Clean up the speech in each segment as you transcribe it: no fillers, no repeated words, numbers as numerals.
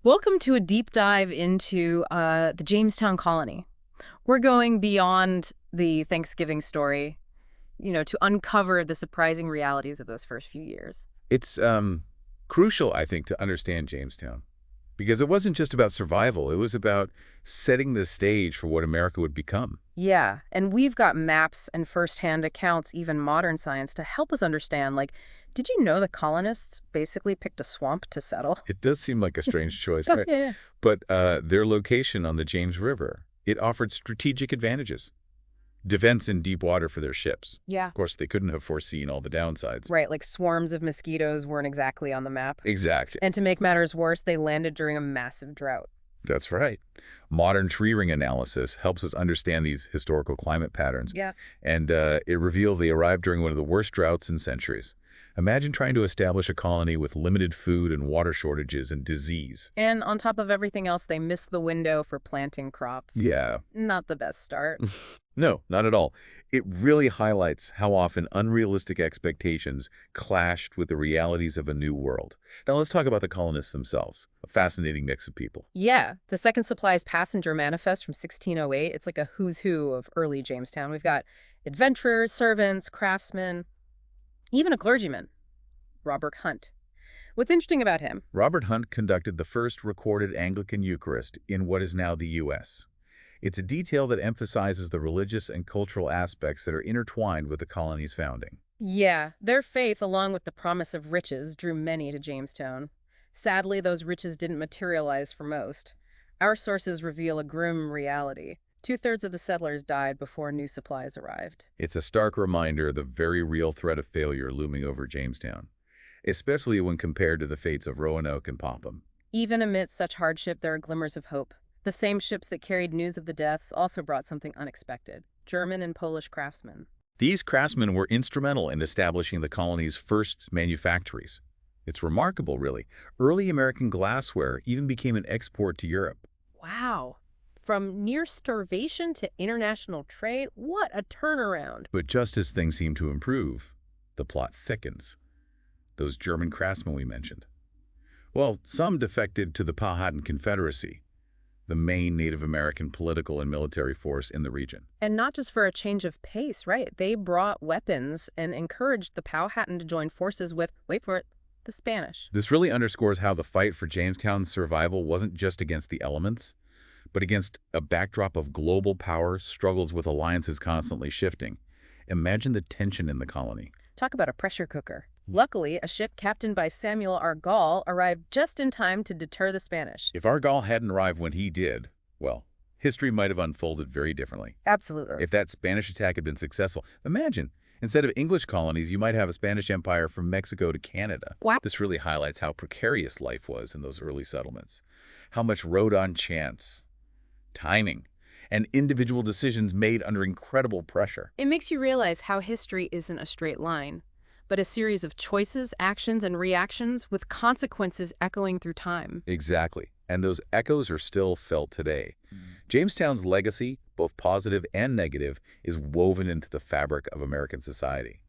Welcome to a deep dive into the Jamestown colony. We're going beyond the Thanksgiving story, to uncover the surprising realities of those first few years. It's crucial, I think, to understand Jamestown because it wasn't just about survival. It was about setting the stage for what America would become. Yeah, and we've got maps and firsthand accounts, even modern science, to help us understand. Like, did you know the colonists basically picked a swamp to settle? It does seem like a strange choice, right? Yeah. But their location on the James River, it offered strategic advantages. Defense in deep water for their ships. Yeah. Of course, they couldn't have foreseen all the downsides. Right, like swarms of mosquitoes weren't exactly on the map. Exact. And to make matters worse, they landed during a massive drought. That's right. Modern tree ring analysis helps us understand these historical climate patterns. Yeah. And it revealed they arrived during one of the worst droughts in centuries. Imagine trying to establish a colony with limited food and water shortages and disease. And on top of everything else, they missed the window for planting crops. Yeah. Not the best start. No, not at all. It really highlights how often unrealistic expectations clashed with the realities of a new world. Now let's talk about the colonists themselves, a fascinating mix of people. Yeah, the Second Supply's Passenger Manifest from 1608, it's like a who's who of early Jamestown. We've got adventurers, servants, craftsmen, even a clergyman, Robert Hunt. What's interesting about him? Robert Hunt conducted the first recorded Anglican Eucharist in what is now the U.S. It's a detail that emphasizes the religious and cultural aspects that are intertwined with the colony's founding. Yeah, their faith, along with the promise of riches, drew many to Jamestown. Sadly, those riches didn't materialize for most. Our sources reveal a grim reality. Two-thirds of the settlers died before new supplies arrived. It's a stark reminder of the very real threat of failure looming over Jamestown, especially when compared to the fates of Roanoke and Popham. Even amidst such hardship, there are glimmers of hope. The same ships that carried news of the deaths also brought something unexpected: German and Polish craftsmen. These craftsmen were instrumental in establishing the colony's first manufactories. It's remarkable, really. Early American glassware even became an export to Europe. Wow. From near starvation to international trade, what a turnaround. But just as things seem to improve, the plot thickens. Those German craftsmen we mentioned. Well, some defected to the Powhatan Confederacy, the main Native American political and military force in the region. And not just for a change of pace, right? They brought weapons and encouraged the Powhatan to join forces with, wait for it, the Spanish. This really underscores how the fight for Jamestown's survival wasn't just against the elements, but against a backdrop of global power, struggles with alliances constantly shifting. Imagine the tension in the colony. Talk about a pressure cooker. Luckily, a ship captained by Samuel Argall arrived just in time to deter the Spanish. If Argall hadn't arrived when he did, well, history might have unfolded very differently. Absolutely. If that Spanish attack had been successful, imagine, instead of English colonies, you might have a Spanish empire from Mexico to Canada. Wow. This really highlights how precarious life was in those early settlements, how much rode on chance, timing, and individual decisions made under incredible pressure. It makes you realize how history isn't a straight line, but a series of choices, actions, and reactions with consequences echoing through time. Exactly. And those echoes are still felt today. Jamestown's legacy, both positive and negative, is woven into the fabric of American society.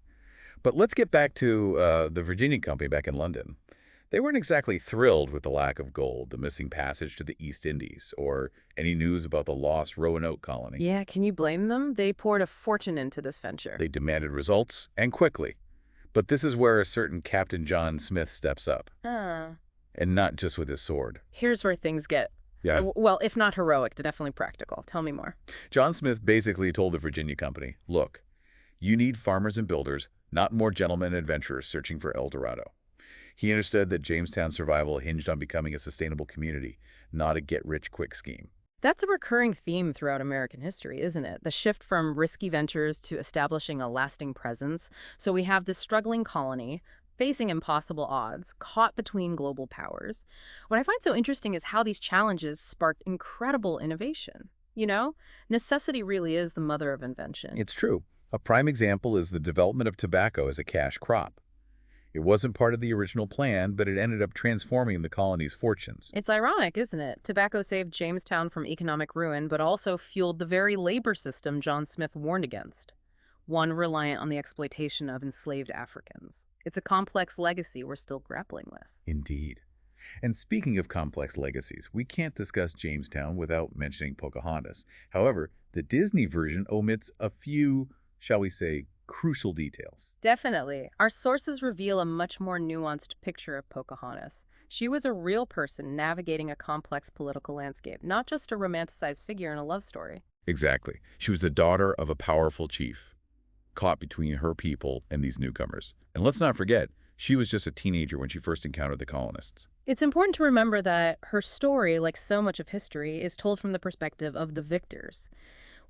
But let's get back to the Virginia Company back in London. They weren't exactly thrilled with the lack of gold, the missing passage to the East Indies, or any news about the lost Roanoke colony. Yeah, can you blame them? They poured a fortune into this venture. They demanded results, and quickly. But this is where a certain Captain John Smith steps up. And not just with his sword. Here's where things get, well, if not heroic, definitely practical. Tell me more. John Smith basically told the Virginia Company, look, you need farmers and builders, not more gentlemen and adventurers searching for El Dorado. He understood that Jamestown's survival hinged on becoming a sustainable community, not a get-rich-quick scheme. That's a recurring theme throughout American history, isn't it? The shift from risky ventures to establishing a lasting presence. So we have this struggling colony facing impossible odds, caught between global powers. What I find so interesting is how these challenges sparked incredible innovation. Necessity really is the mother of invention. It's true. A prime example is the development of tobacco as a cash crop. It wasn't part of the original plan, but it ended up transforming the colony's fortunes. It's ironic, isn't it? Tobacco saved Jamestown from economic ruin, but also fueled the very labor system John Smith warned against, one reliant on the exploitation of enslaved Africans. It's a complex legacy we're still grappling with. Indeed. And speaking of complex legacies, we can't discuss Jamestown without mentioning Pocahontas. However, the Disney version omits a few, shall we say, crucial details. Definitely. Our sources reveal a much more nuanced picture of Pocahontas. She was a real person navigating a complex political landscape, not just a romanticized figure in a love story. Exactly. She was the daughter of a powerful chief, caught between her people and these newcomers. And let's not forget, she was just a teenager when she first encountered the colonists. It's important to remember that her story, like so much of history, is told from the perspective of the victors.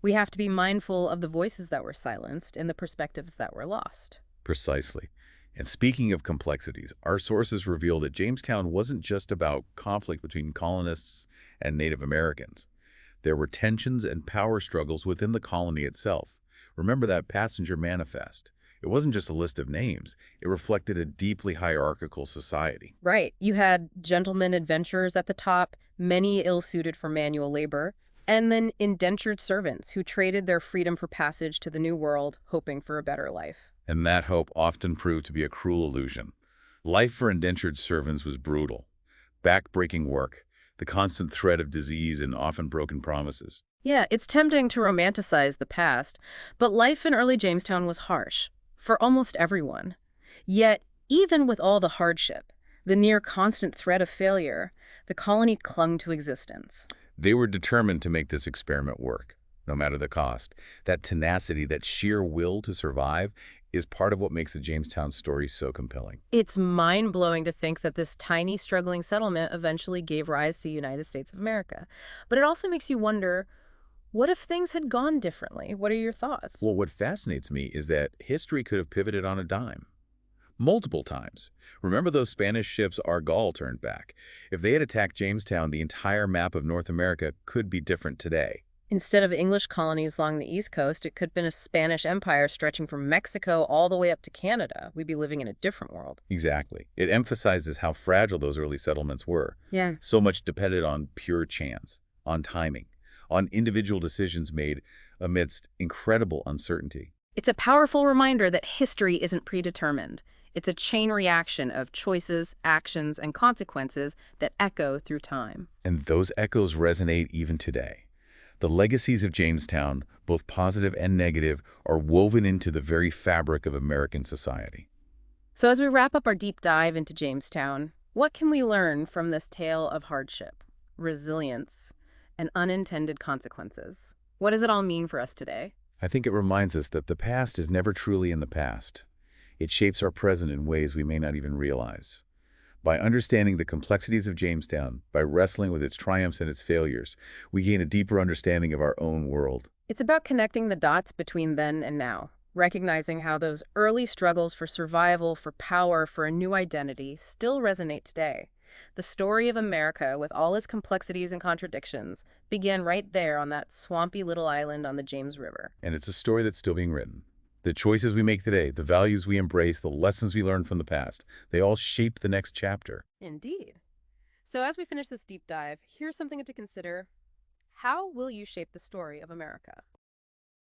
We have to be mindful of the voices that were silenced and the perspectives that were lost. Precisely. And speaking of complexities, our sources reveal that Jamestown wasn't just about conflict between colonists and Native Americans. There were tensions and power struggles within the colony itself. Remember that passenger manifest. It wasn't just a list of names. It reflected a deeply hierarchical society. Right. You had gentlemen adventurers at the top, many ill-suited for manual labor, and then indentured servants who traded their freedom for passage to the New World, hoping for a better life. And that hope often proved to be a cruel illusion. Life for indentured servants was brutal. Back-breaking work, the constant threat of disease and often broken promises. Yeah, it's tempting to romanticize the past, but life in early Jamestown was harsh for almost everyone. Yet, even with all the hardship, the near constant threat of failure, the colony clung to existence. They were determined to make this experiment work, no matter the cost. That tenacity, that sheer will to survive, is part of what makes the Jamestown story so compelling. It's mind-blowing to think that this tiny, struggling settlement eventually gave rise to the United States of America. But it also makes you wonder, what if things had gone differently? What are your thoughts? Well, what fascinates me is that history could have pivoted on a dime. Multiple times. Remember those Spanish ships Argall turned back? If they had attacked Jamestown, the entire map of North America could be different today. Instead of English colonies along the East Coast, it could have been a Spanish empire stretching from Mexico all the way up to Canada. We'd be living in a different world. Exactly. It emphasizes how fragile those early settlements were. Yeah. So much depended on pure chance, on timing, on individual decisions made amidst incredible uncertainty. It's a powerful reminder that history isn't predetermined. It's a chain reaction of choices, actions, and consequences that echo through time. And those echoes resonate even today. The legacies of Jamestown, both positive and negative, are woven into the very fabric of American society. So as we wrap up our deep dive into Jamestown, what can we learn from this tale of hardship, resilience, and unintended consequences? What does it all mean for us today? I think it reminds us that the past is never truly in the past. It shapes our present in ways we may not even realize. By understanding the complexities of Jamestown, by wrestling with its triumphs and its failures, we gain a deeper understanding of our own world. It's about connecting the dots between then and now, recognizing how those early struggles for survival, for power, for a new identity still resonate today. The story of America, with all its complexities and contradictions, began right there on that swampy little island on the James River. And it's a story that's still being written. The choices we make today, the values we embrace, the lessons we learn from the past, they all shape the next chapter. Indeed. So as we finish this deep dive, here's something to consider. How will you shape the story of America?